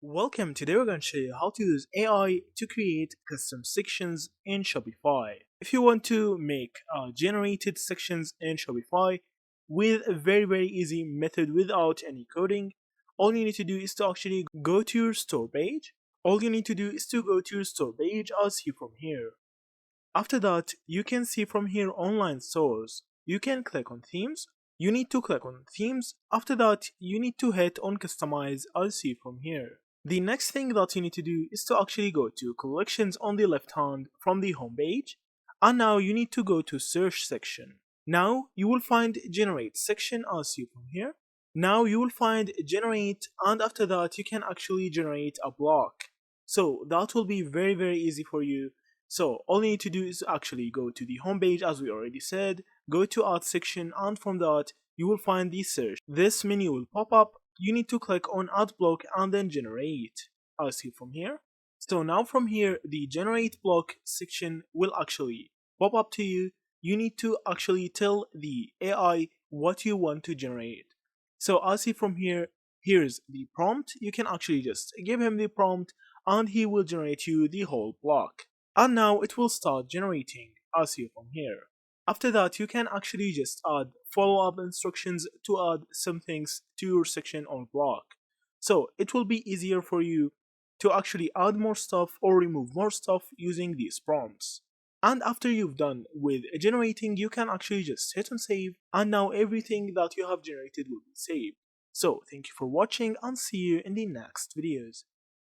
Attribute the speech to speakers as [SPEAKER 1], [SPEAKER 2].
[SPEAKER 1] Welcome, today we're going to show you how to use AI to create custom sections in Shopify. If you want to make generated sections in Shopify with a very easy method without any coding, all you need to do is to actually go to your store page. All you need to do is to go to your store page as see from here. After that, you can see from here online stores. You can click on themes. You need to click on themes. After that, you need to hit on customize as see from here. The next thing that you need to do is to actually go to collections on the left hand from the home page, and now you need to go to search section. Now you will find generate section as seen from here. Now you will find generate, and after that you can actually generate a block. So that will be very easy for you. So all you need to do is actually go to the home page as we already said, go to add section, and from that you will find the search. This menu will pop up. You need to click on add block and then generate as see from here. So now from here the generate block section will actually pop up to you. You need to actually tell the AI what you want to generate. So as see from here, here's the prompt. You can actually just give him the prompt and he will generate you the whole block. And now it will start generating as see from here. After that, you can actually just add follow-up instructions to add some things to your section or block. So it will be easier for you to actually add more stuff or remove more stuff using these prompts. And after you've done with generating, you can actually just hit on save, and now everything that you have generated will be saved. So thank you for watching and see you in the next videos.